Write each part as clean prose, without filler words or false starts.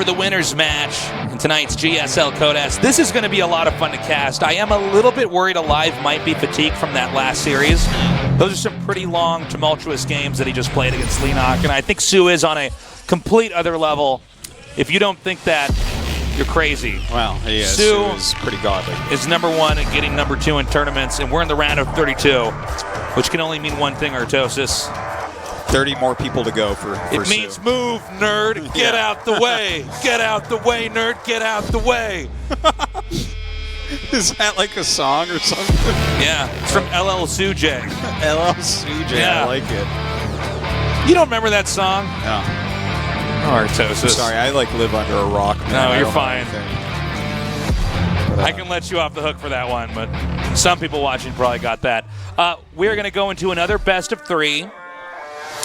for the winner's match in tonight's GSL Codas. This is going to be a lot of fun to cast. I am a little bit worried aLive might be fatigued from that last series. Those are some pretty long, tumultuous games that he just played against Leenock, and I think soO is on a complete other level. If you don't think that, you're crazy. Well, he is. soO is pretty godly. Is #1 and getting #2 in tournaments, and we're in the round of 32, which can only mean one thing, Artosis. 30 more people to go for It soO. means move, nerd. Get out the way. Get out the way, nerd. Get out the way. Is that like a song or something? Yeah, it's from LL Sooj. LL Sooj, Yeah. I like it. You don't remember that song? No. Oh, Artosis. Sorry, I like live under a rock. Man. No, I you're don't know fine. anything. But, I can let you off the hook for that one, but some people watching probably got that. We're going to go into another best of 3,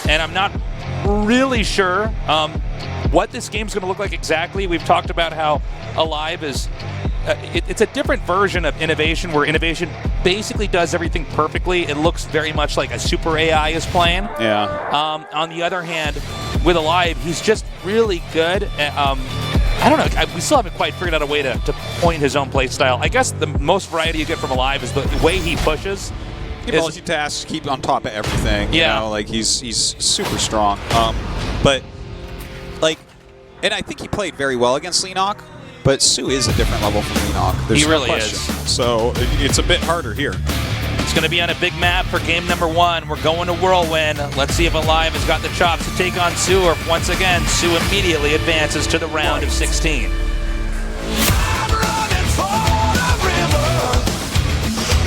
and I'm not really sure what this game's going to look like exactly. We've talked about how aLive is it's a different version of Innovation, where Innovation basically does everything perfectly. It looks very much like a super AI is playing. Yeah. On the other hand, with aLive, he's just really good. I don't know. We still haven't quite figured out a way to point his own play style. I guess the most variety you get from aLive is the way he pushes. He multitasks, keep on top of everything. Yeah. You know, like he's super strong. But like, and I think he played very well against Leenock. But soO is a different level from Leenock. There's He no really question. is. So it's a bit harder here. It's going to be on a big map for game #1. We're going to Whirlwind. Let's see if aLive has got the chops to take on soO, or if once again, soO immediately advances to the round of 16. I'm running for the river.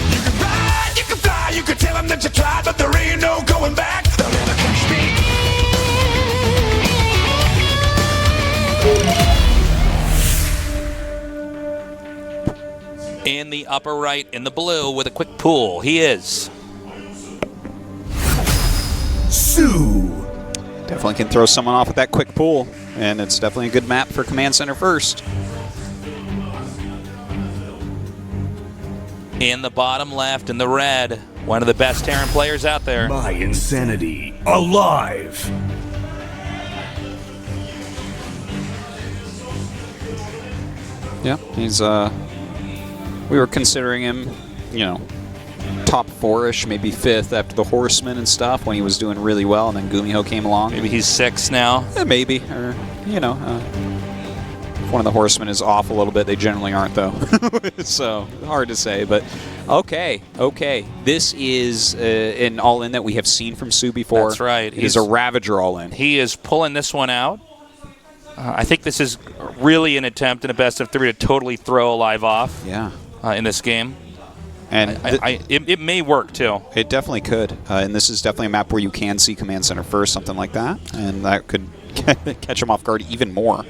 You can ride, you can fly, you can tell them that you tried, but there ain't no going back. They'll never catch me. In the upper right, in the blue, with a quick pull, he is soO. Definitely can throw someone off with that quick pull, and it's definitely a good map for Command Center first. in the bottom left, in the red. One of the best Terran players out there. My insanity, aLive. Yeah, he's we were considering him, you know, top 4-ish, maybe 5th after the Horseman and stuff when he was doing really well, and then Gumiho came along. Maybe he's 6 now. Maybe, or you know, if one of the Horsemen is off a little bit, they generally aren't though. So hard to say, but okay. This is an all-in that we have seen from soO before. That's right. He's a Ravager all-in. He is pulling this one out. I think this is really an attempt in a best of 3 to totally throw aLive off. Yeah. In this game. And it may work too. It definitely could. And this is definitely a map where you can see Command Center first, something like that. And that could catch him off guard even more.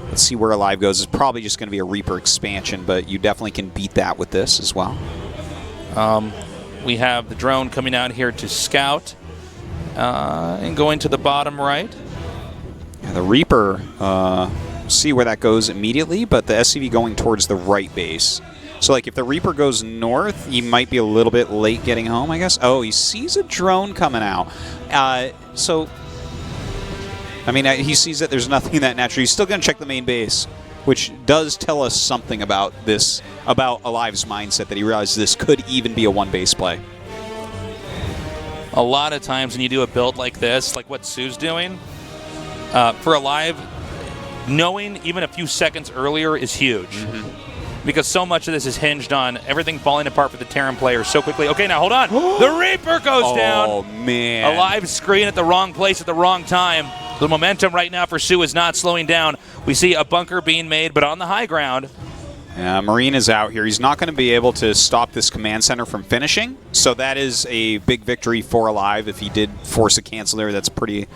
Let's see where aLive goes. It's probably just going to be a Reaper expansion, but you definitely can beat that with this as well. We have the drone coming out here to scout and going to the bottom right. Yeah, the Reaper, see where that goes immediately, but the SCV going towards the right base. So, like, if the Reaper goes north, he might be a little bit late getting home, I guess. Oh, he sees a drone coming out. So, I mean, he sees that there's nothing that natural. He's still going to check the main base, which does tell us something about this, about aLive's mindset, that he realizes this could even be a one-base play. A lot of times when you do a build like this, like what soO's doing, for aLive, knowing even a few seconds earlier is huge. Mm-hmm. Because so much of this is hinged on everything falling apart for the Terran players so quickly. Okay, now hold on. The Reaper goes down. Oh, man. aLive screen at the wrong place at the wrong time. The momentum right now for soO is not slowing down. We see a bunker being made, but on the high ground. Yeah, Marine is out here. He's not going to be able to stop this Command Center from finishing. So that is a big victory for aLive. If he did force a cancel there, that's a pretty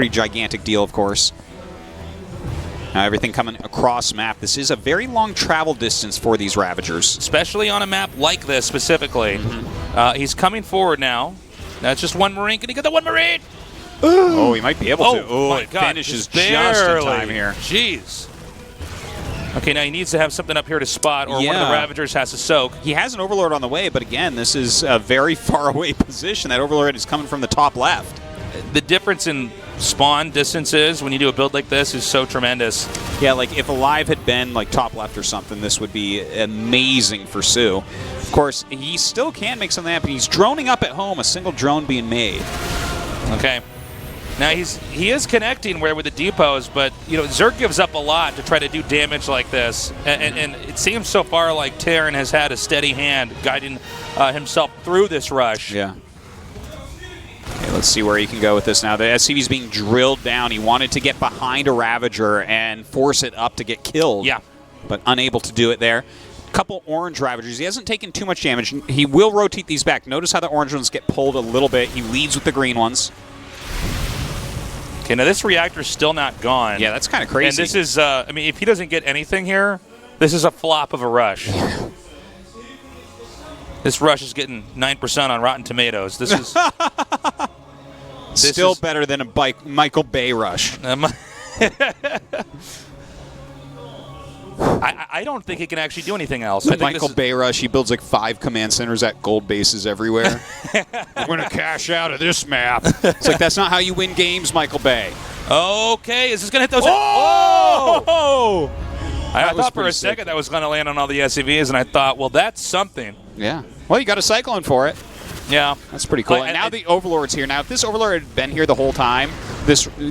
gigantic deal, of course. Everything coming across map. This is a very long travel distance for these Ravagers. Especially on a map like this specifically. Mm-hmm. He's coming forward now. That's just one Marine. Can he get the one Marine? Oh, he might be able to. Oh, my it God. finishes Just just in time here. Jeez. Okay, now he needs to have something up here to spot, or one of the Ravagers has to soak. He has an Overlord on the way, but again, this is a very far away position. That Overlord is coming from the top left. The difference in spawn distances when you do a build like this is so tremendous. Yeah, like if aLive had been like top left or something, this would be amazing for soO. Of course, he still can make something happen. He's droning up at home, a single drone being made. Okay. Now he is connecting where with the depots, but you know Zerg gives up a lot to try to do damage like this, and it seems so far like Terran has had a steady hand guiding himself through this rush. Yeah. Okay, let's see where he can go with this now. The SCV's being drilled down. He wanted to get behind a Ravager and force it up to get killed. Yeah. But unable to do it there. Couple orange Ravagers. He hasn't taken too much damage. He will rotate these back. Notice how the orange ones get pulled a little bit. He leads with the green ones. Okay, now this reactor's still not gone. Yeah, that's kind of crazy. And this is, I mean, if he doesn't get anything here, this is a flop of a rush. This rush is getting 9% on Rotten Tomatoes. This is still better than a Michael Bay rush. I don't think he can actually do anything else. I think Michael Bay rush, he builds like 5 command centers at gold bases everywhere. I'm going to cash out of this map. It's like, that's not how you win games, Michael Bay. Okay, is this going to hit those? Oh! I thought for a second that was going to land on all the SCVs, and I thought, well, that's something. Yeah. Well, you got a Cyclone for it. Yeah. That's pretty cool. And now the Overlord's here. Now, if this Overlord had been here the whole time,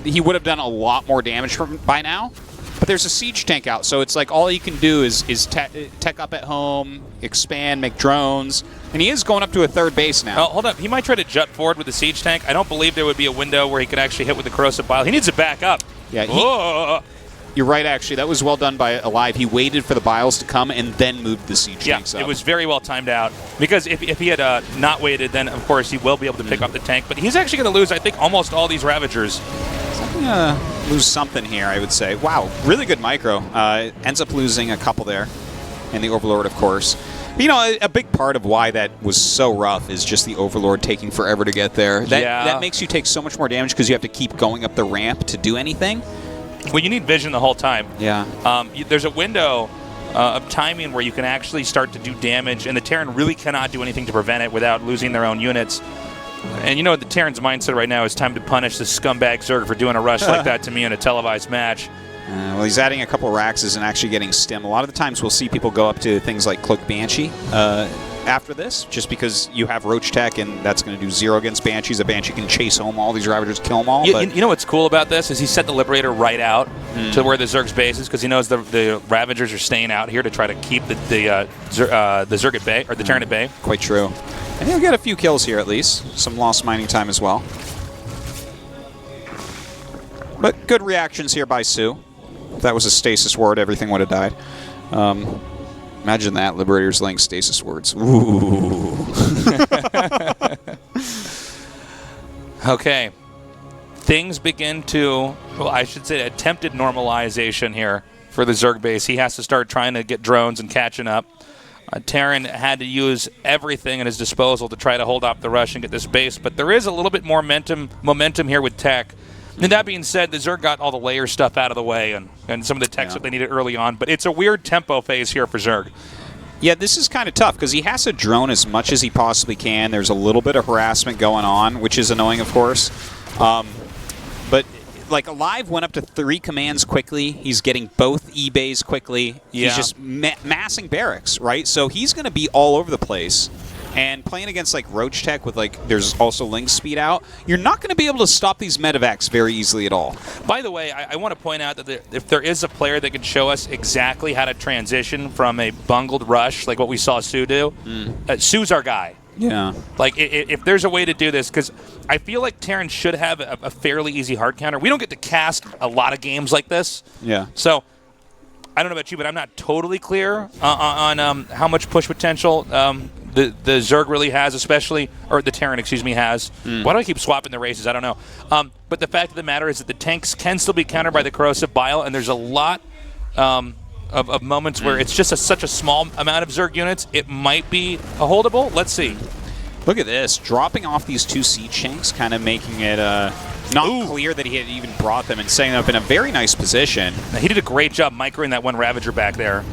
he would have done a lot more damage by now. But there's a siege tank out, so it's like all he can do is tech up at home, expand, make drones, and he is going up to a third base now. Oh, hold up. He might try to jut forward with the siege tank. I don't believe there would be a window where he could actually hit with the corrosive bile. He needs to back up. Yeah, you're right, actually. That was well done by aLive. He waited for the biles to come and then moved the siege tanks up. It was very well timed out. Because if he had not waited, then, of course, he will be able to pick up the tank. But he's actually going to lose, I think, almost all these Ravagers. Lose something here, I would say. Wow, really good micro. Ends up losing a couple there. And the Overlord, of course. But, you know, a big part of why that was so rough is just the Overlord taking forever to get there. That makes you take so much more damage because you have to keep going up the ramp to do anything. Well, you need vision the whole time. Yeah. There's a window of timing where you can actually start to do damage, and the Terran really cannot do anything to prevent it without losing their own units. And you know the Terran's mindset right now is time to punish this scumbag Zerg for doing a rush like that to me in a televised match. Well, he's adding a couple of Raxes and actually getting stim. A lot of the times we'll see people go up to things like Cloak Banshee after this, just because you have Roach Tech, and that's going to do 0 against Banshees. A Banshee can chase home all these Ravagers, kill them all. You know what's cool about this is he set the Liberator right out to where the Zerg's base is, because he knows the Ravagers are staying out here to try to keep the Zerg at bay, or the Terran at bay. Quite true. And he'll get a few kills here at least. Some lost mining time as well. But good reactions here by soO. If that was a stasis ward, everything would have died. Imagine that, Liberators laying stasis wards. Ooh. Okay. Things begin to, well, I should say attempted normalization here for the Zerg base. He has to start trying to get drones and catching up. Terran had to use everything at his disposal to try to hold off the rush and get this base, but there is a little bit more momentum here with tech. And that being said, the Zerg got all the layer stuff out of the way and some of the techs that they needed early on, but it's a weird tempo phase here for Zerg. Yeah, this is kind of tough because he has to drone as much as he possibly can. There's a little bit of harassment going on, which is annoying, of course. But like aLive went up to 3 commands quickly. He's getting both E-bays quickly. Yeah. He's just massing barracks, right? So he's going to be all over the place. And playing against like Roach Tech with like there's also Link speed out, you're not going to be able to stop these medevacs very easily at all. By the way, I want to point out that if there is a player that can show us exactly how to transition from a bungled rush like what we saw soO do, soO's our guy. Yeah. Like, if there's a way to do this, because I feel like Terran should have a fairly easy hard counter. We don't get to cast a lot of games like this. Yeah. So, I don't know about you, but I'm not totally clear on how much push potential the Zerg really has, especially, or the Terran, excuse me, has. Why do I keep swapping the races? I don't know. But the fact of the matter is that the tanks can still be countered by the corrosive bile, and there's a lot of moments where it's just such a small amount of Zerg units, it might be a holdable. Let's see. Look at this. Dropping off these 2 siege tanks, kind of making it not clear that he had even brought them and setting them up in a very nice position. Now, he did a great job microing that one Ravager back there.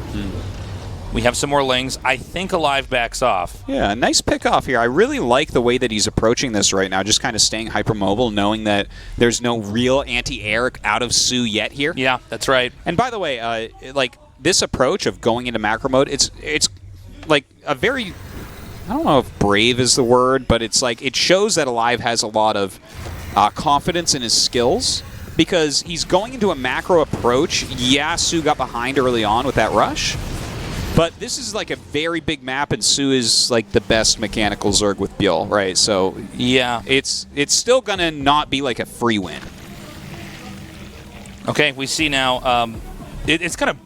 We have some more lings. I think aLive backs off. Yeah, nice pick off here. I really like the way that he's approaching this right now, just kind of staying hypermobile, knowing that there's no real anti-air out of soO yet here. Yeah, that's right. And by the way, like this approach of going into macro mode, it's like a very, I don't know if brave is the word, but it's like it shows that aLive has a lot of confidence in his skills because he's going into a macro approach. Yeah, soO got behind early on with that rush. But this is like a very big map, and soO is like the best mechanical Zerg with Bjorn, right? So yeah, it's still gonna not be like a free win. Okay, we see now. It's kind of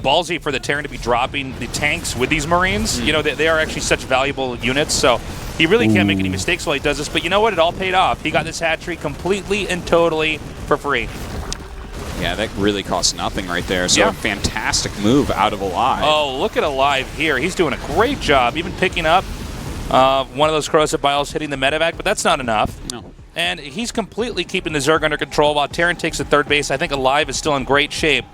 ballsy for the Terran to be dropping the tanks with these Marines. You know, they are actually such valuable units, so he really can't make any mistakes while he does this. But you know what? It all paid off. He got this hatchery completely and totally for free. Yeah, that really costs nothing right there. So Yeah. a fantastic move out of aLive. Oh, look at aLive here. He's doing a great job, even picking up one of those corrosive biles, hitting the medevac, but that's not enough. No. And he's completely keeping the Zerg under control while Terran takes the third base. I think aLive is still in great shape.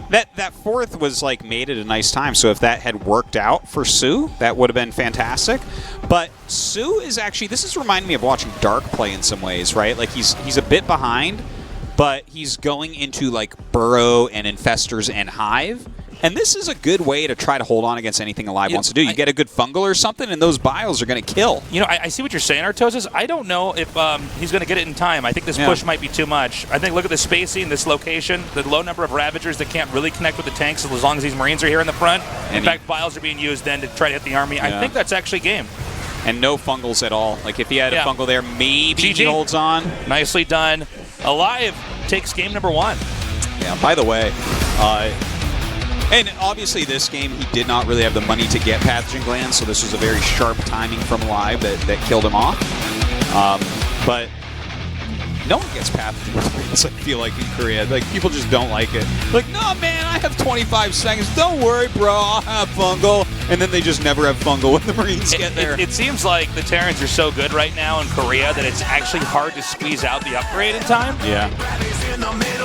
That fourth was like made at a nice time. So if that had worked out for soO, that would have been fantastic. But soO is actually, this is reminding me of watching Dark play in some ways, right? Like he's a bit behind, but he's going into like Burrow and Infestors and Hive. And this is a good way to try to hold on against anything aLive wants to do. You get a good fungal or something, and those biles are going to kill. You know, I see what you're saying, Artosis. I don't know if he's going to get it in time. I think this push might be too much. I think look at the spacing, this location, the low number of Ravagers that can't really connect with the tanks as long as these Marines are here in the front. In fact, biles are being used then to try to hit the army. I think that's actually game. And no fungals at all. Like if he had a fungal there, maybe GG. he holds on. Nicely done. aLive takes game number 1. Yeah, by the way, and obviously this game he did not really have the money to get pathogen glands, so this was a very sharp timing from aLive that killed him off. But no one gets pathogen glands, I feel like, in Korea. Like, people just don't like it. Like, no, man, I have 25 seconds. Don't worry, bro, I'll have fungal. And then they just never have fungal when the Marines get there. It seems like the Terrans are so good right now in Korea that it's actually hard to squeeze out the upgrade in time. Yeah.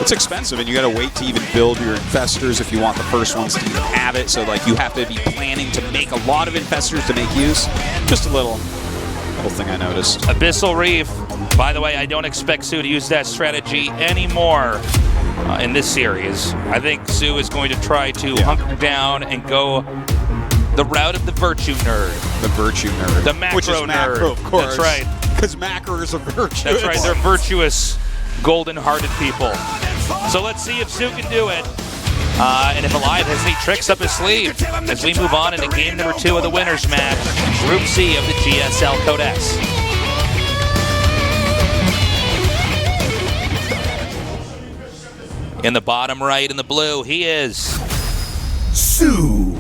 It's expensive, and you got to wait to even build your Infestors if you want the first ones to even have it. So, like, you have to be planning to make a lot of Infestors to make use. Just a little thing I noticed. Abyssal Reef. By the way, I don't expect soO to use that strategy anymore in this series. I think soO is going to try to hunker down and go the route of the virtue nerd. The virtue nerd. The macro Which is nerd. macro, of course. That's right. Because macros are virtuous. That's right. They're virtuous, golden-hearted people. So let's see if soO can do it. And if aLive has any tricks up his sleeve as we move on into game number 2 of the winners match, Group C of the GSL Codex. In the bottom right in the blue, he is soO.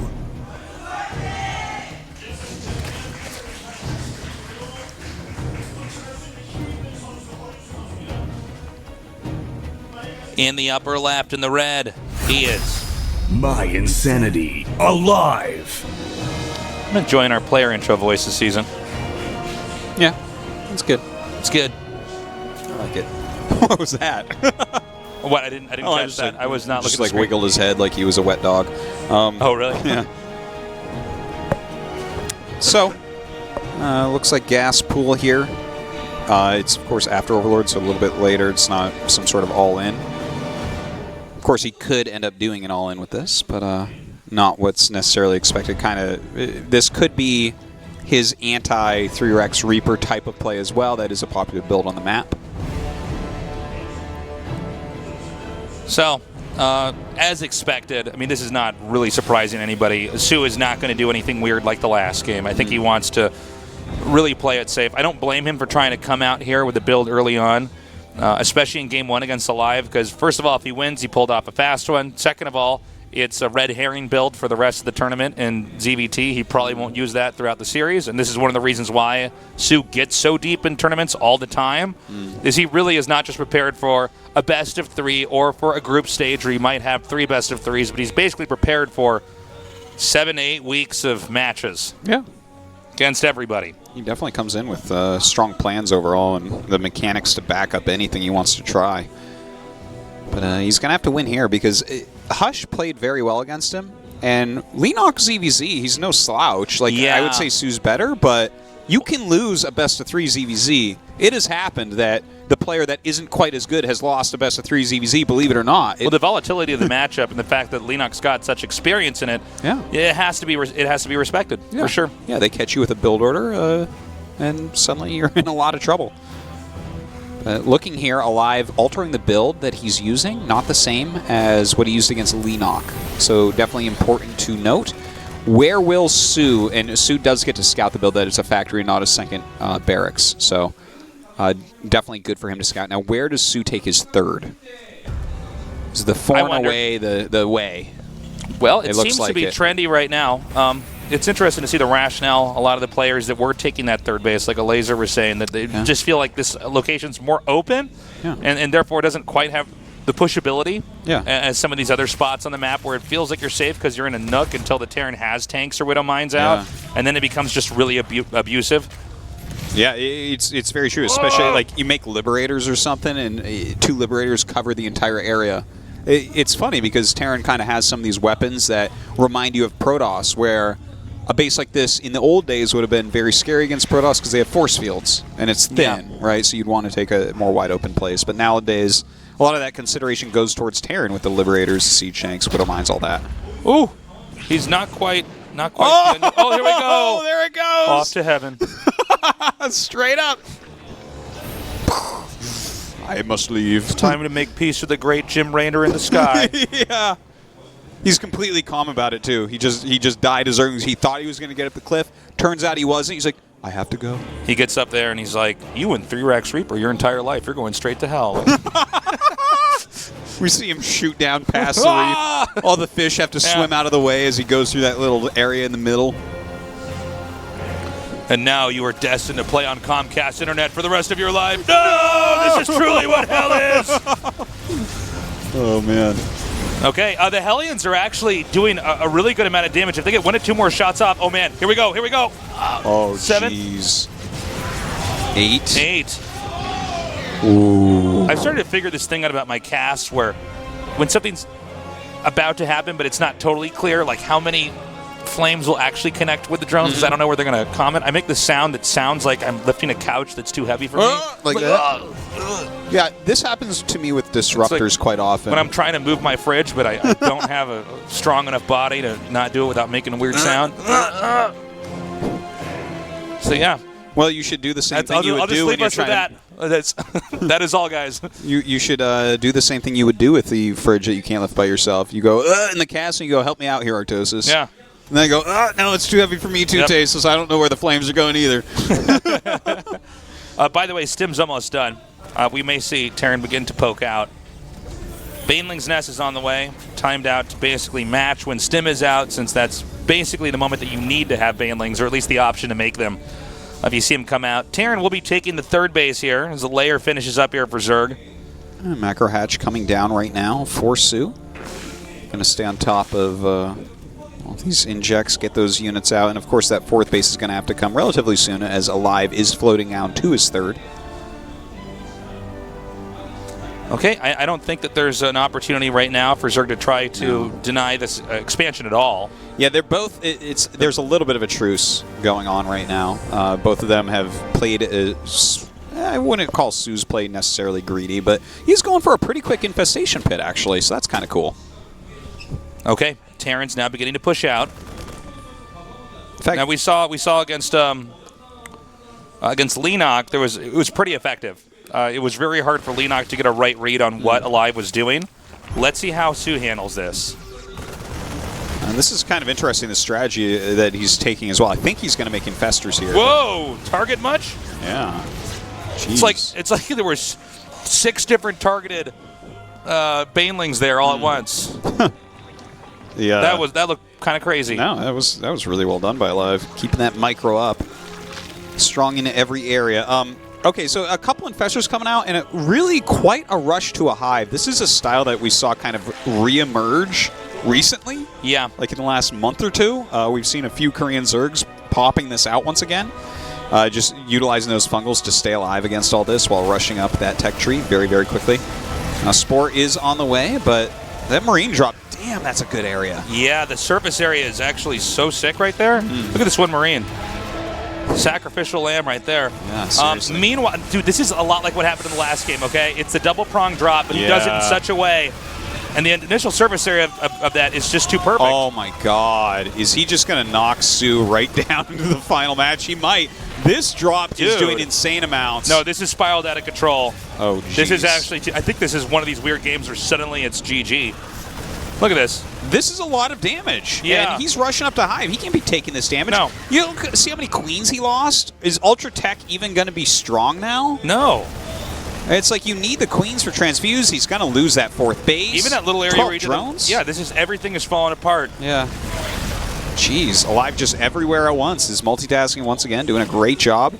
in the upper left in the red. He is My insanity, aLive. I'm enjoying our player intro voice this season. Yeah, it's good. It's good. I like it. What was that? What? I didn't catch that. I was not just looking. like wiggled his head like he was a wet dog. Oh, really? Yeah. So, looks like gas pool here. It's, of course, after Overlord, so a little bit later. It's not some sort of all-in. Of course, he could end up doing an all-in with this, but not what's necessarily expected. Kind of, this could be his anti-3Rex Reaper type of play as well. That is a popular build on the map. So, as expected, I mean, this is not really surprising anybody. soO is not going to do anything weird like the last game. I think he wants to really play it safe. I don't blame him for trying to come out here with the build early on, especially in Game 1 against aLive, because first of all, if he wins, he pulled off a fast one. Second of all, it's a red herring build for the rest of the tournament in ZVT. He probably won't use that throughout the series, and this is one of the reasons why soO gets so deep in tournaments all the time, is he really is not just prepared for a best of 3 or for a group stage where he might have 3 best of 3s, but he's basically prepared for 7 to 8 weeks of matches. Yeah. Against everybody. He definitely comes in with strong plans overall and the mechanics to back up anything he wants to try. But he's going to have to win here because Hush played very well against him. And Leenock ZVZ, he's no slouch. Like, Yeah. I would say soO's better, but you can lose a best-of-3 ZVZ. It has happened that the player that isn't quite as good has lost a best-of-3 ZVZ, believe it or not. Well, the volatility of the matchup and the fact that Leenock's got such experience in it, Yeah. it has to be respected, Yeah. for sure. Yeah, they catch you with a build order, and suddenly you're in a lot of trouble. Looking here, aLive altering the build that he's using, not the same as what he used against Leenock. So definitely important to note. Where will soO, and soO does get to scout the build that it's a factory, not a second barracks. So definitely good for him to scout. Now, where does soO take his third? Is the foreign away the way? Well, it looks seems like to be it. trendy right now. It's interesting to see the rationale. A lot of the players that were taking that third base, like a Laser was saying, that they just feel like this location's more open, and therefore doesn't quite have the pushability as some of these other spots on the map where it feels like you're safe because you're in a nook until the Terran has tanks or Widow Mines out, and then it becomes just really abusive. Yeah, it's very true, especially like you make Liberators or something, and 2 Liberators cover the entire area. It's funny because Terran kind of has some of these weapons that remind you of Protoss, where a base like this in the old days would have been very scary against Protoss because they have force fields, and it's thin, right? So you'd want to take a more wide open place. But nowadays, a lot of that consideration goes towards Terran with the Liberators, Siege Tanks, Widow Mines, all that. Ooh, he's not quite. Oh, here we go. Oh, there it goes. Off to heaven. Straight up. I must leave. Time to make peace with the great Jim Raynor in the sky. Yeah. He's completely calm about it, too. He just died as early as he thought he was going to get up the cliff. Turns out he wasn't. He's like, I have to go. He gets up there and he's like, you and 3-Rax Reaper your entire life. You're going straight to hell. We see him shoot down past the reef. All the fish have to swim out of the way as he goes through that little area in the middle. And now you are destined to play on Comcast Internet for the rest of your life. No! This is truly what hell is! Oh, man. Okay, the Hellions are actually doing a really good amount of damage. If they get 1 or 2 more shots off, oh man, here we go. Oh, 7. jeez. 8. 8. Ooh. I've started to figure this thing out about my cast where when something's about to happen but it's not totally clear, like how many flames will actually connect with the drones because I don't know where they're going to comment. I make this sound that sounds like I'm lifting a couch that's too heavy for me. Like that? Yeah, this happens to me with disruptors quite often. When I'm trying to move my fridge, but I don't have a strong enough body to not do it without making a weird sound. So yeah. Well, you should do the same thing you would do when you're trying to... That is all, guys. You should do the same thing you would do with the fridge that you can't lift by yourself. You go in the cast and you go, help me out here, Artosis. Yeah. And then I go, no, it's too heavy for me too, Tasteless. I don't know where the flames are going either. By the way, Stim's almost done. We may see Terran begin to poke out. Baneling's Nest is on the way, timed out to basically match when Stim is out, since that's basically the moment that you need to have Banelings, or at least the option to make them. If you see him come out. Terran will be taking the third base here as the layer finishes up here for Zerg. Macro Hatch coming down right now for soO. Going to stay on top of all these injects, get those units out, and of course that fourth base is going to have to come relatively soon as aLive is floating down to his third. Okay, I don't think that there's an opportunity right now for Zerg to try to deny this expansion at all. Yeah, they're both. There's a little bit of a truce going on right now. Both of them have played. I wouldn't call soO's play necessarily greedy, but he's going for a pretty quick infestation pit actually, so that's kind of cool. Okay, Terran's now beginning to push out. In fact, now we saw against Leenock, it was pretty effective. It was very hard for Leenock to get a right read on what aLive was doing. Let's see how soO handles this. And this is kind of interesting, the strategy that he's taking as well. I think he's going to make infestors here. Whoa! Target much? Yeah. Jeez. It's like there were 6 different targeted Banelings there all at once. Yeah. That looked kind of crazy. No, that was really well done by aLive, keeping that micro up, strong in every area. Okay, so a couple infestors coming out, and really quite a rush to a hive. This is a style that we saw kind of re-emerge recently. Yeah. Like in the last month or two. We've seen a few Korean Zergs popping this out once again. Just utilizing those fungals to stay alive against all this while rushing up that tech tree very, very quickly. Now, Spore is on the way, but that Marine drop Damn, that's a good area. Yeah, the surface area is actually so sick right there. Look at this one Marine. Sacrificial lamb right there. Yeah, seriously. Meanwhile, dude, this is a lot like what happened in the last game, okay? It's the double prong drop, but he does it in such a way. And the initial surface area of that is just too perfect. Oh my God. Is he just going to knock soO right down into the final match? He might. This drop is doing insane amounts. No, this is spiraled out of control. Oh, geez. This is actually, I think this is one of these weird games where suddenly it's GG. Look at this. This is a lot of damage. Yeah. And he's rushing up to Hive. He can't be taking this damage. No. You see how many queens he lost? Is Ultra Tech even going to be strong now? No. It's like you need the queens for transfuse. He's going to lose that fourth base. Even that little area 12 where he did drones? yeah, this is, everything is falling apart. Yeah. Jeez, aLive just everywhere at once. Is multitasking once again, doing a great job.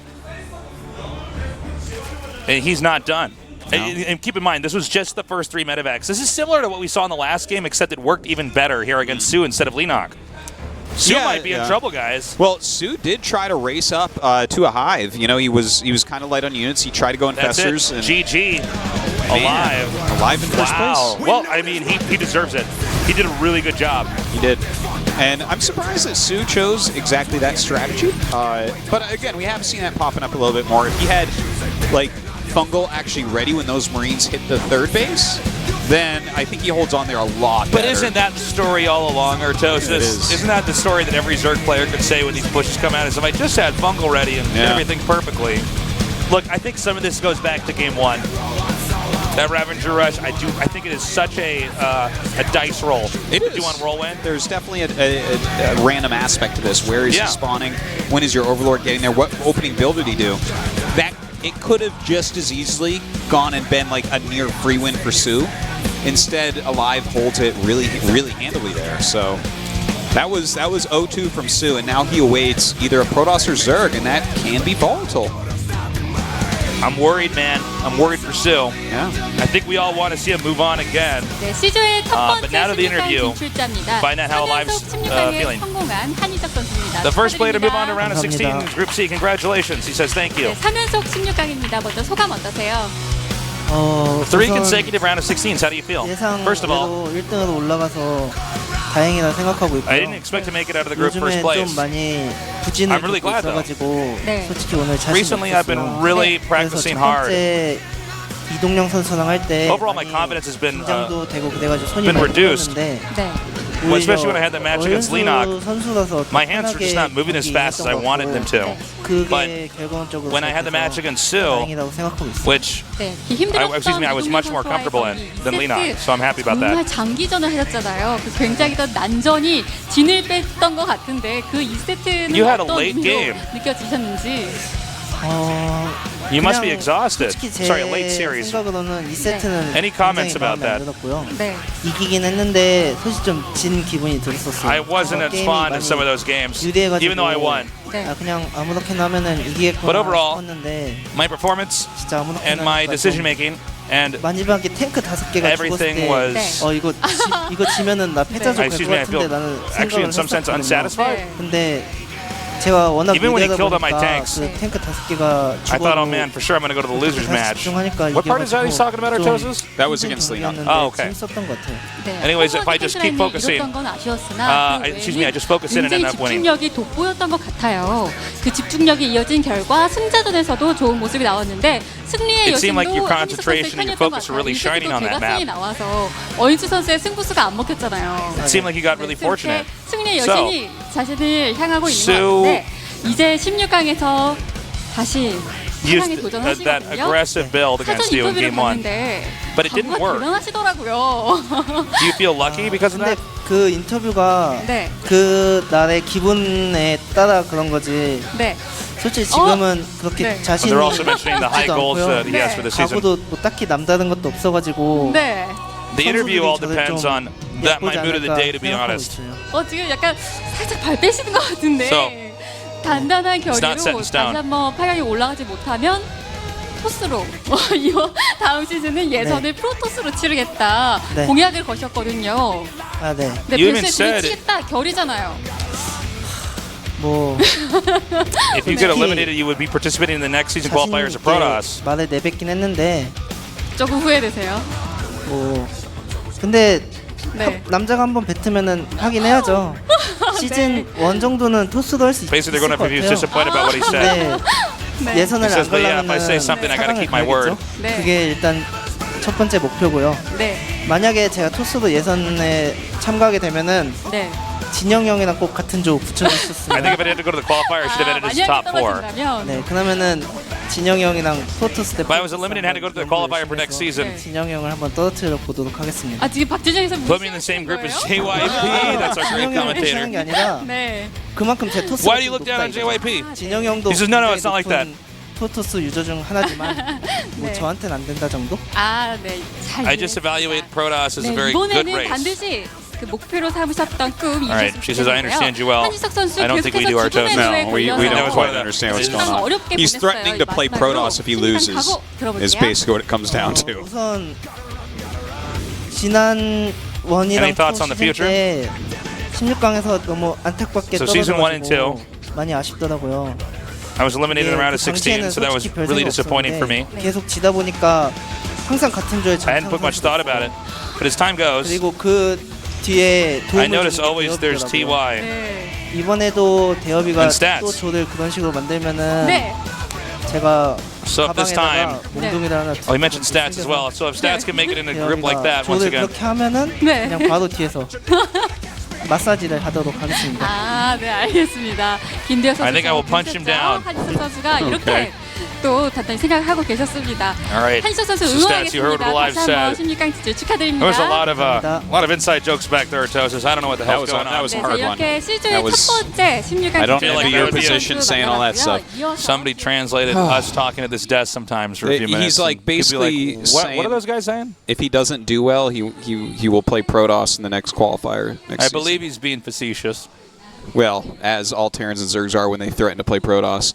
And he's not done. No. And keep in mind, this was just the first 3 medevacs. This is similar to what we saw in the last game, except it worked even better here against soO instead of Leenock. soO might be in trouble, guys. Well, soO did try to race up to a Hive. You know, he was kind of light on units. He tried to go infestors. That's it. GG. aLive. aLive in first place. Well, I mean, he deserves it. He did a really good job. He did. And I'm surprised that soO chose exactly that strategy. But again, we have seen that popping up a little bit more. If he had, like, Fungal actually ready when those Marines hit the third base, then I think he holds on there a lot better. But isn't that the story all along, Artosis? It is. Isn't that the story that every Zerg player could say when these pushes come out? Is if I just had Fungal ready and did everything perfectly. Look, I think some of this goes back to game 1. That Ravager Rush, I think it is such a dice roll. It is. Do you want Whirlwind? There's definitely a random aspect to this. Where is he spawning? When is your Overlord getting there? What opening build did he do? That it could have just as easily gone and been like a near free win for soO. Instead, aLive holds it really, really handily there. So that was 0-2 from soO, and now he awaits either a Protoss or Zerg, and that can be volatile. I'm worried, man. I'm worried for soO. Yeah. I think we all want to see him move on again. 네, 시조의 첫 But now to the 번째 interview. 16강 진출자입니다. Find out how aLive's 16강에 feeling. 성공한 한희석 선수입니다. The first player to move on to 축하드립니다. round of 16, Group C. Congratulations. He says thank you. 네, 3연속 16강입니다. 먼저 소감 어떠세요? 3 consecutive round of 16s. How do you feel? First of all, 1등으로 올라가서 다행이라 생각하고 있고요. I didn't expect to make it out of the group first 요즘에 place. 좀 많이 부진을 I'm really 겪고 glad, though. 있어가지고 네. 솔직히 오늘 자신 Recently, I've been 없었어요. really 네. practicing 그래서 첫 hard. 번째 이동영 선수랑 할 때 Overall, my 많이 confidence has been 긴장도 되고 그래가지고 손이 been 많이 reduced. 떨었는데 네. Well, especially when I had that match against Leenock, 선수라서 my hands were just not moving as fast as I wanted them to. But 그게 결과적으로 when I had the match against soO, 다행이라고 생각하고 있어요. which 네, 이 힘들었던 I was much more comfortable in than Leenock, so I'm happy about 정말 that. 장기전을 하셨잖아요. 그 굉장히 더 난전이 진을 뺐던 것 같은데 그 2세트는 You had a 어떤 late 의미로 game. 느껴지셨는지. You must be 그냥 exhausted. 솔직히 제 Sorry, a late series. 생각으로는 2세트는 Any comments about that? 들었고요. 네. 이기긴 했는데 솔직히 좀 진 기분이 들었었어요. I wasn't as 게임이 fond of 많이 some of those games, 유리해가지고 even though I won. 네. 그냥 아무렇게나 하면은 But 이기겠구나 overall, 싶었는데 My performance 진짜 아무렇게나 and my 하니까 decision 좀 making and 마지막에 탱크 5개가 죽었을 everything 때 was 네. 이거 지면은 나 패자족 I, 될 excuse 것 me, I 같은데 feel 나는 actually in 생각을 some sense 했었거든요. unsatisfied. 네. 근데 제가 워낙 Even when he 유리하다 killed on my 보니까 tanks, 그 탱크 5개가 I thought, oh 죽어도 man, for sure I'm going to go to the losers match. 집중하니까 What part is that he's talking about, Artosis? That was against Leenock. Oh, okay. 재밌었던 것 같아요. 네. Anyways, if I just keep focusing, 이뤘던 건 아쉬웠으나 그 excuse me, I just focused in and ended 굉장히 up winning. 집중력이 돋보였던 것 같아요. 그 집중력이 이어진 결과 승자전에서도 좋은 모습이 나왔는데 승리의 It seemed like your 여신도 concentration and your focus were really shining on that map. 나와서 어인수 선수의 승부수가 안 먹혔잖아요. It seemed like he got really fortunate. 승리의 So, 여신이 자신을 향하고 있는 것 soO 같은데 이제 16강에서 다시 사랑에 used 도전하시거든요. that aggressive build against you in 인터뷰를 game 1. 봤는데 But it didn't work. 대단하시더라고요. Do you feel lucky because of 근데 that? 그 인터뷰가 네. 그 날의 기분에 따라 그런 거지. 네. 솔직히 지금은 그렇게 네. 자신이 They're also mentioning the high 있지도 goals that he 않고요. has for the season. 각오도 뭐 딱히 남다른 것도 없어가지고 네. The interview all 선수들이 depends 저를 on 좀 that my 얕보지 mood of the 않을까 day, to be 생각하고 honest. 있어요. 지금 약간 살짝 발 빼시는 것 같은데 So, 단단한 not set in 결의로 stone. 다시 한번 8강에 올라가지 못하면 토스로 이거 다음 시즌은 예선을 프로토스로 치르겠다 네. 공약을 거셨거든요. 아, 네. 근데 You even 별세 said- 치겠다 결이잖아요. 뭐 If you get eliminated, you would be participating in the next season 자신 qualifiers of 있게 Protoss. 말을 내뱉긴 했는데 조금 후회되세요. 뭐 근데 네. 남자가 한번 뱉으면은 하긴 해야죠. 시즌 1 정도는 토스도 할 수 있을 것 Basically, they're going to be 같아요. disappointed about what he said. 네. 네. 예선을 He 안 says, but yeah, if I 가려면은 say something, I gotta 4강을 keep my word. 가야겠죠. 네. 그게 일단 첫 번째 목표고요. 네. 만약에 제가 토스도 예선에 참가하게 되면은 네. 진영 형이랑 꼭 같은 조 I think 붙여줬었으면 if it had to go to the qualifier, I should have ended as 만약에 top 4. 떨어진다면 네, 그러면은 진영 형이랑 프로토스 때 If I was eliminated and had to go to the qualifier for next season, 진영 형을 한번 떨어뜨려 보도록 하겠습니다. 아 지금 박준영에서 put me in the same group as JYP. That's our great 진영 형을 무시하는 게 commentator. 아니라 네. 그만큼 제 토스가 Why do you look down on JYP? 진영 형도 He says, no, no, it's not like that. 프로토스 유저 중 하나지만 뭐 네. 저한테는 안 된다 정도? 아, 네. 잘 I just evaluate Protoss as a 네, very good 이번에는 race. 반드시 그 목표로 삼으셨던 꿈 Alright, she says, I understand you well. 한지석 선수 I don't think we 계속해서 do our 기존의 toes. 룰에 No, we 걸려서 don't quite understand what's going 상당히 on. 어렵게 He's 보냈어요. threatening to play 마지막으로 Protoss if he loses, 가고 들어볼게요. is basically what it comes down to. 우선 지난 원이랑 Any thoughts on the future? 때 16강에서 너무 안타깝게 So season one and 떨어져가지고 많이 아쉽더라고요. I was eliminated in 예, the round of 그 16, 당시에는 so that was 솔직히 별 really 생각 disappointing for me. 없었는데 계속 지다 보니까 항상 같은 조에 I hadn't put much thought about it. But as time goes, 그리고 그 뒤에 I 도움을 notice 주는 게 always there's 대업이더라고요. TY. 네. 이번에도 대업이가 And stats. 또 조를 그런 식으로 만들면은 네. 제가 So if this 가방에다가 time- 몽둥이를 하나 Oh, he mentioned stats as well. So if stats can make it in a group like that, once 조를 again, 그렇게 하면은 네. 그냥 바로 뒤에서 마사지를 하도록 하겠습니다. 아, 네, 알겠습니다. 김대호 선수 I think I will punch him down. 한지석 선수가 이렇게 Okay. 또 단단히 생각하고 계셨습니다. Alright. 한지석 선수 So stats, you heard what 응원하겠습니다. aLive 다시 한번 said. 16강 진출 축하드립니다. there was a lot 감사합니다. of inside jokes back there, Tosis. I don't know what the That hell's was- going that on. was 네, hard 이렇게 one. 시즌의 That was- 첫 번째 16강 I don't feel like envy that your would be a- position saying all that stuff. Somebody translated us talking at this desk sometimes for a few minutes. He's like and he'd be basically like, what are saying- those guys saying? If he doesn't do well, he will play Protoss in the next qualifier next I season. believe he's being facetious. Well, as all Terrans and Zergs are when they threaten to play Protoss.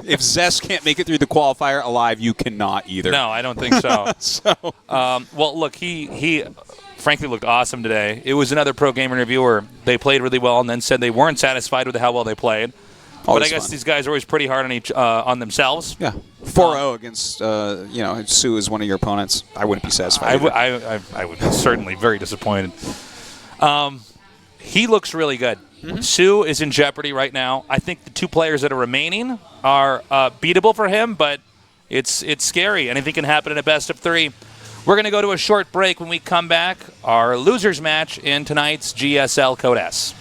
If Zest can't make it through the qualifier, aLive, you cannot either. No, I don't think so. So Well, look, he frankly looked awesome today. It was another pro gamer reviewer. They played really well and then said they weren't satisfied with how well they played. But I Always guess fun. these guys are always pretty hard on themselves. yeah, 4-0 against soO is one of your opponents. I wouldn't be satisfied. I would be certainly very disappointed. He looks really good. soO is in jeopardy right now. I think the two players that are remaining are beatable for him, but it's scary. Anything can happen in a best of 3. We're going to go to a short break. When we come back, our losers match in tonight's GSL Code S.